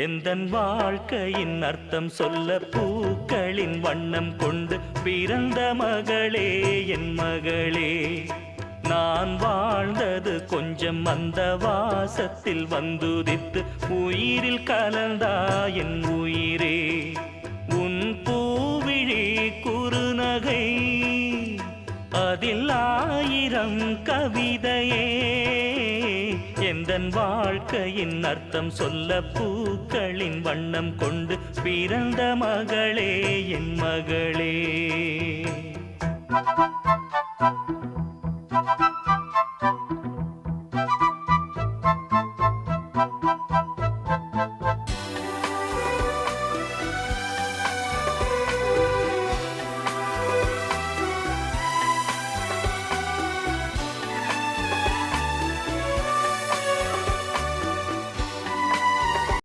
எந்தன் வாழ்க்கையின் அர்த்தம் சொல்ல பூக்களின் வண்ணம் கொண்டு பிறந்த மகளே என் மகளே. நான் வாழ்ந்தது கொஞ்சம் அந்த வாசத்தில் வந்துதித்து உயிரில் கலந்தா என் உயிரே. உன் பூவிழி குறுநகை அதில் ஆயிரம் கவிதையே. எந்தன் வாழ்க்கையின் அர்த்தம் சொல்ல பூக்களின் வண்ணம் கொண்டு பிறந்த மகளே என் மகளே.